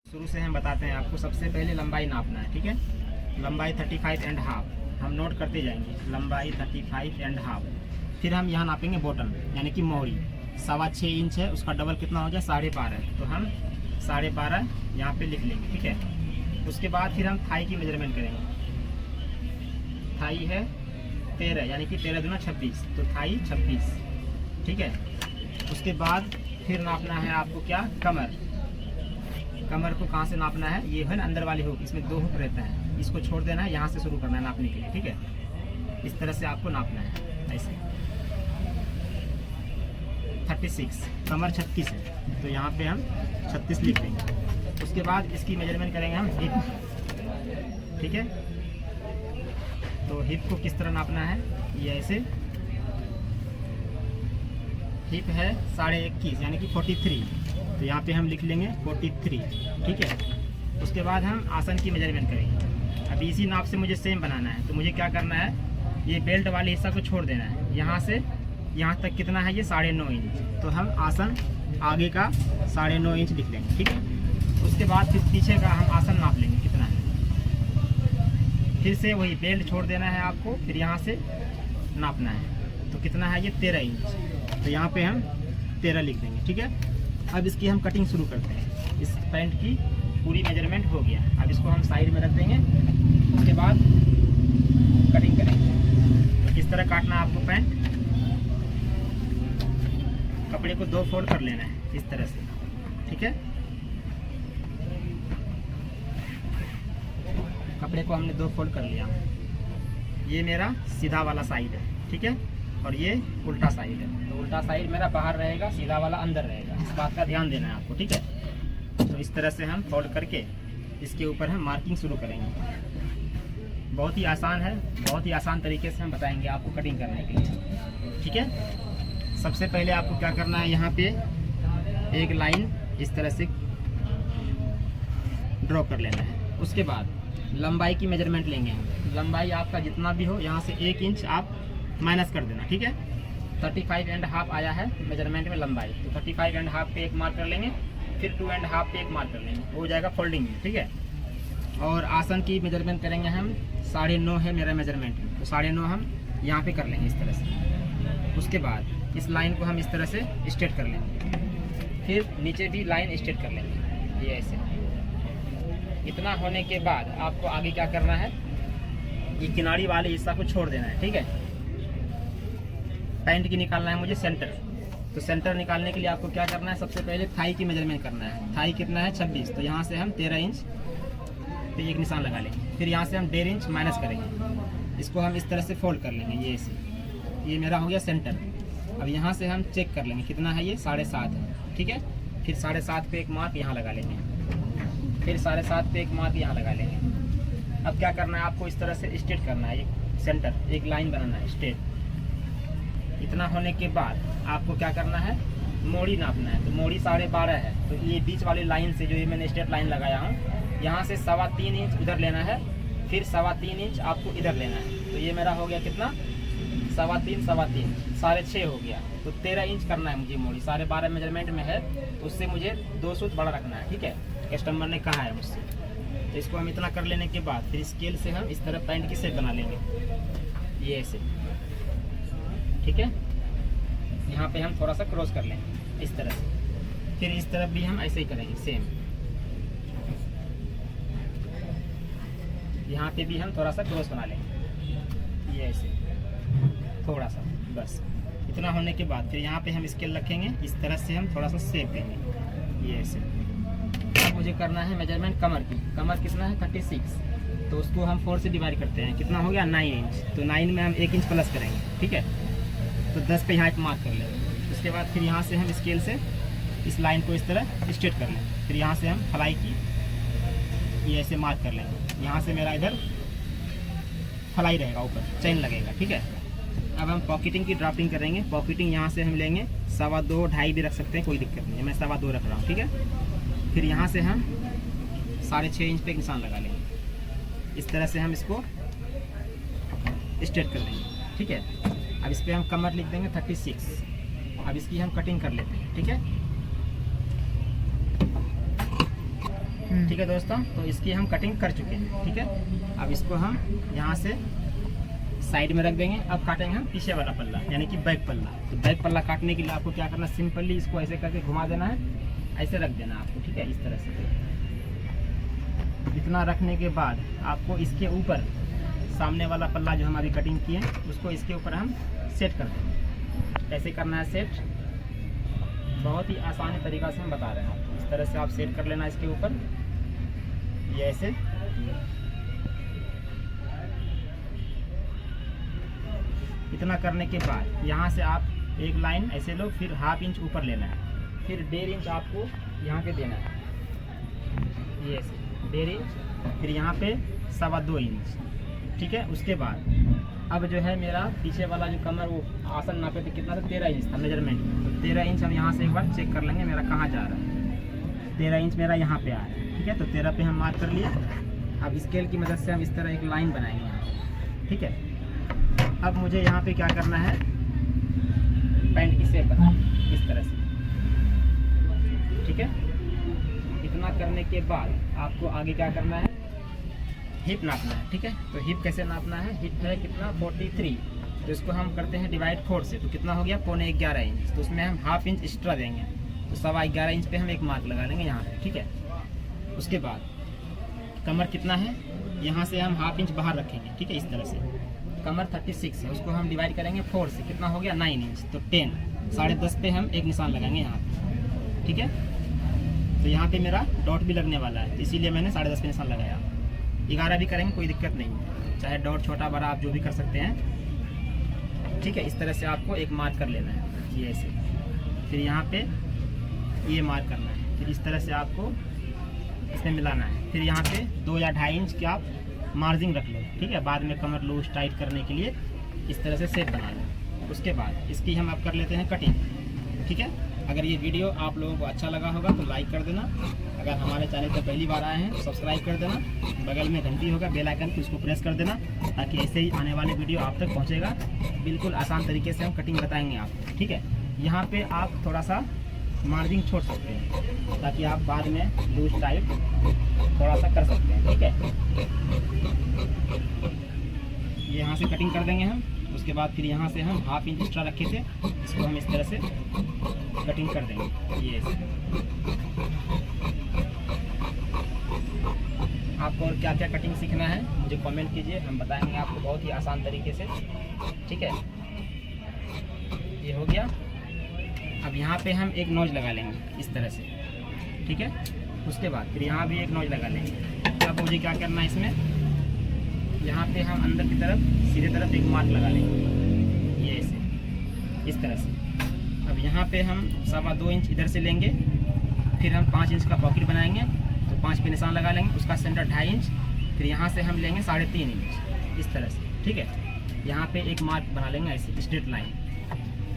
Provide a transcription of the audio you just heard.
शुरू से हम बताते हैं आपको। सबसे पहले लंबाई नापना है, ठीक है। लंबाई 35.5 हम नोट करते जाएंगे। लंबाई 35.5। फिर हम यहाँ नापेंगे बॉटम यानी कि मोहरी 6.25 इंच है, उसका डबल कितना हो जाए 12.5। तो हम 12.5 यहाँ पे लिख लेंगे, ठीक है। उसके बाद फिर हम थाई की मेजरमेंट करेंगे। थाई है 13 यानी कि 13 दूना 26, तो थाई 26, ठीक है। उसके बाद फिर नापना है आपको क्या, कमर। कमर को कहाँ से नापना है, ये है ना अंदर वाली हुक, इसमें 2 हुक रहते हैं, इसको छोड़ देना है, यहाँ से शुरू करना है नापने के लिए, ठीक है। इस तरह से आपको नापना है ऐसे। 36, कमर 36 है, तो यहाँ पे हम 36 लिख देंगे। उसके बाद इसकी मेजरमेंट करेंगे हम हिप, ठीक है। तो हिप को किस तरह नापना है, ये ऐसे। हिप है 21.5 यानी कि 43, तो यहाँ पे हम लिख लेंगे 43, ठीक है। उसके बाद हम आसन की मेजरमेंट करेंगे। अभी इसी नाप से मुझे सेम बनाना है, तो मुझे क्या करना है, ये बेल्ट वाले हिस्सा को छोड़ देना है। यहाँ से यहाँ तक कितना है, ये 9.5 इंच, तो हम आसन आगे का 9.5 इंच लिख लेंगे, ठीक है। उसके बाद फिर पीछे का हम आसन नाप लेंगे कितना है। फिर से वही बेल्ट छोड़ देना है आपको, फिर यहाँ से नापना है, तो कितना है ये 13 इंच, तो यहाँ पे हम 13 लिख देंगे, ठीक है। अब इसकी हम कटिंग शुरू करते हैं। इस पैंट की पूरी मेजरमेंट हो गया, अब इसको हम साइड में रख देंगे। उसके बाद कटिंग करेंगे। तो किस तरह काटना है आपको पैंट, कपड़े को 2 फोल्ड कर लेना है इस तरह से, ठीक है। कपड़े को हमने 2 फोल्ड कर लिया। ये मेरा सीधा वाला साइड है, ठीक है, और ये उल्टा साइड है। तो उल्टा साइड मेरा बाहर रहेगा, सीधा वाला अंदर रहेगा, इस बात का ध्यान देना है आपको, ठीक है। तो इस तरह से हम फोल्ड करके इसके ऊपर हम मार्किंग शुरू करेंगे। बहुत ही आसान है, बहुत ही आसान तरीके से हम बताएंगे आपको कटिंग करने के लिए, ठीक है। सबसे पहले आपको क्या करना है, यहाँ पे एक लाइन इस तरह से ड्रॉ कर लेना है। उसके बाद लंबाई की मेजरमेंट लेंगे हम। लंबाई आपका जितना भी हो, यहाँ से 1 इंच आप माइनस कर देना, ठीक है। 35.5 आया है मेजरमेंट में लंबाई, तो 35.5 पे एक मार्क कर लेंगे, फिर 2.5 पे एक मार्क कर लेंगे, हो जाएगा फोल्डिंग में, ठीक है। और आसन की मेजरमेंट करेंगे हम, 9.5 है मेरा मेजरमेंट, तो 9.5 हम यहाँ पे कर लेंगे इस तरह से। उसके बाद इस लाइन को हम इस तरह से स्ट्रेट कर लेंगे, फिर नीचे भी लाइन स्ट्रेट कर लेंगे, ये ऐसे। इतना होने के बाद आपको आगे क्या करना है, ये किनारी वाले हिस्सा को छोड़ देना है, ठीक है। पैंट की निकालना है मुझे सेंटर, तो सेंटर निकालने के लिए आपको क्या करना है, सबसे पहले थाई की मेजरमेंट करना है। थाई कितना है 26, तो यहाँ से हम 13 इंच पे एक निशान लगा लेंगे, फिर यहाँ से हम 1.5 इंच माइनस करेंगे। इसको हम इस तरह से फोल्ड कर लेंगे, ये ऐसे। ये मेरा हो गया सेंटर। अब यहाँ से हम चेक कर लेंगे कितना है, ये 7.5 है, ठीक है। फिर 7.5 पे एक मार्क यहाँ लगा लेंगे, फिर 7.5 पे एक मार्क यहाँ लगा लेंगे। अब क्या करना है, आपको इस तरह से स्ट्रेट करना है, एक सेंटर, एक लाइन बनाना है स्ट्रेट। इतना होने के बाद आपको क्या करना है, मोड़ी नापना है। तो मोड़ी 12.5 है, तो ये बीच वाली लाइन से जो ये मैंने स्ट्रेट लाइन लगाया हूँ, यहाँ से 3.25 इंच उधर लेना है, फिर 3.25 इंच आपको इधर लेना है। तो ये मेरा हो गया कितना, 3.25 6.5 हो गया। तो 13 इंच करना है मुझे मोड़ी, 12.5 मेजरमेंट में है, तो उससे मुझे 2 सूत बड़ा रखना है, ठीक है। कस्टमर ने कहा है मुझसे, तो इसको हम इतना कर लेने के बाद फिर स्केल से हम इस तरह पैंट की शेप बना लेंगे, ये ऐसे, ठीक है। यहाँ पे हम थोड़ा सा क्रॉस कर लेंगे इस तरह से, फिर इस तरफ भी हम ऐसे ही करेंगे सेम। यहाँ पे भी हम थोड़ा सा क्रॉस बना लेंगे, ये ऐसे थोड़ा सा, बस। इतना होने के बाद फिर यहाँ पे हम स्केल रखेंगे, इस तरह से हम थोड़ा सा शेप देंगे, ये ऐसे। अब मुझे करना है मेजरमेंट कमर की। कमर कितना है 36, तो उसको हम 4 से डिवाइड करते हैं, कितना हो गया 9 इंच। तो 9 में हम 1 इंच प्लस करेंगे, ठीक है। तो 10 पे यहाँ एक मार्क कर लेंगे। उसके बाद फिर यहाँ से हम स्केल से इस लाइन को इस तरह स्ट्रेट कर लेंगे, फिर यहाँ से हम फ्लाई की ये ऐसे मार्क कर लेंगे। यहाँ से मेरा इधर फ्लाई रहेगा, ऊपर चेन लगेगा, ठीक है। अब हम पॉकेटिंग की ड्राफ्टिंग करेंगे। पॉकेटिंग यहाँ से हम लेंगे 2.25 2.5 भी रख सकते हैं, कोई दिक्कत नहीं है, मैं 2.25 रख रहा हूँ, ठीक है। फिर यहाँ से हम 6.5 इंच पे एक निशान लगा लेंगे, इस तरह से हम इसको स्ट्रेट कर लेंगे, ठीक है। अब इस पर हम कमर लिख देंगे 36। अब इसकी हम कटिंग कर लेते हैं, ठीक है। ठीक है दोस्तों, तो इसकी हम कटिंग कर चुके हैं। ठीक है, अब इसको हम यहाँ से साइड में रख देंगे। अब काटेंगे हम पीछे वाला पल्ला, यानी कि बैक पल्ला। तो बैक पल्ला काटने के लिए आपको क्या करना है, सिंपली इसको ऐसे करके घुमा देना है, ऐसे रख देना आपको। ठीक है, इस तरह से। इतना रखने के बाद आपको इसके ऊपर सामने वाला पल्ला जो हमारी कटिंग की है उसको इसके ऊपर हम सेट कर देंगे। कैसे करना है सेट, बहुत ही आसानी तरीका से हम बता रहे हैं आपको। इस तरह से आप सेट कर लेना इसके ऊपर, ये ऐसे। इतना करने के बाद यहाँ से आप एक लाइन ऐसे लो, फिर ½ इंच ऊपर लेना है, फिर 1.5 इंच आपको यहाँ पे देना है, ये ऐसे 1.5 इंच, फिर यहाँ पे 2.25 इंच। ठीक है, उसके बाद अब जो है मेरा पीछे वाला जो कमर वो आसन नापे थे कितना था, 13 इंच था मेजरमेंट। तो 13 इंच हम यहाँ से एक बार चेक कर लेंगे मेरा कहाँ जा रहा है। 13 इंच मेरा यहाँ पे आ रहा है। ठीक है, तो 13 पे हम मार्क कर लिए। अब स्केल की मदद से हम इस तरह एक लाइन बनाएंगे यहाँ। ठीक है, अब मुझे यहाँ पे क्या करना है, पैंट की शेप बनानी इस तरह से। ठीक है, इतना करने के बाद आपको आगे क्या करना है, हिप नापना है। ठीक है, तो हिप कैसे नापना है, हिप है कितना 43, तो इसको हम करते हैं डिवाइड 4 से, तो कितना हो गया 11.25 इंच। तो उसमें हम ½ इंच एक्स्ट्रा देंगे, तो 11.25 इंच पे हम एक मार्क लगा लेंगे यहाँ पे। ठीक है, उसके बाद कमर कितना है, यहाँ से हम ½ इंच बाहर रखेंगे। ठीक है, इस तरह से। कमर 36 है, उसको हम डिवाइड करेंगे 4 से, कितना हो गया 9 इंच, तो 10, 10.5 पे हम एक निशान लगाएंगे यहाँ पे। ठीक है, तो यहाँ पे मेरा डॉट भी लगने वाला है, इसीलिए मैंने 10.5 पे निशान लगाया। 11 भी करेंगे, कोई दिक्कत नहीं है, चाहे डॉट छोटा बड़ा आप जो भी कर सकते हैं। ठीक है, इस तरह से आपको एक मार्क कर लेना है, ये ऐसे। फिर यहाँ पे ये मार्क करना है, फिर इस तरह से आपको इसमें मिलाना है। फिर यहाँ पे 2 या 2.5 इंच की आप मार्जिन रख लो। ठीक है, बाद में कमर लूज टाइट करने के लिए इस तरह से शेप बना लो। उसके बाद इसकी हम अब कर लेते हैं कटिंग। ठीक है, अगर ये वीडियो आप लोगों को अच्छा लगा होगा तो लाइक कर देना। अगर हमारे चैनल पर पहली बार आए हैं तो सब्सक्राइब कर देना। बगल में घंटी होगा बेल आइकन को, उसको प्रेस कर देना, ताकि ऐसे ही आने वाले वीडियो आप तक पहुंचेगा। बिल्कुल आसान तरीके से हम कटिंग बताएंगे आपको। ठीक है, यहाँ पे आप थोड़ा सा मार्जिन छोड़ सकते हैं, ताकि आप बाद में लूज टाइट थोड़ा सा कर सकते हैं। ठीक है, ये यहाँ से कटिंग कर देंगे हम। उसके बाद फिर यहाँ से हम ½ इंच एक्स्ट्रा रखे थे, इसको हम इस तरह से कटिंग कर देंगे, ये ऐसे। आपको और क्या क्या कटिंग सीखना है मुझे कमेंट कीजिए, हम बताएंगे आपको बहुत ही आसान तरीके से। ठीक है, ये हो गया। अब यहाँ पे हम एक नोज लगा लेंगे इस तरह से। ठीक है, उसके बाद फिर यहाँ भी एक नोज लगा लेंगे। अब मुझे क्या करना है, इसमें यहाँ पे हम अंदर की तरफ सीधे तरफ एक मार्क लगा लेंगे, ये ऐसे, इस तरह से। अब यहाँ पे हम 2.25 इंच इधर से लेंगे, फिर हम 5 इंच का पॉकेट बनाएंगे, तो 5 पे निशान लगा लेंगे, उसका सेंटर 2.5 इंच। फिर यहाँ से हम लेंगे 3.5 इंच इस तरह से। ठीक है, यहाँ पे एक मार्क बना लेंगे ऐसे स्ट्रेट लाइन।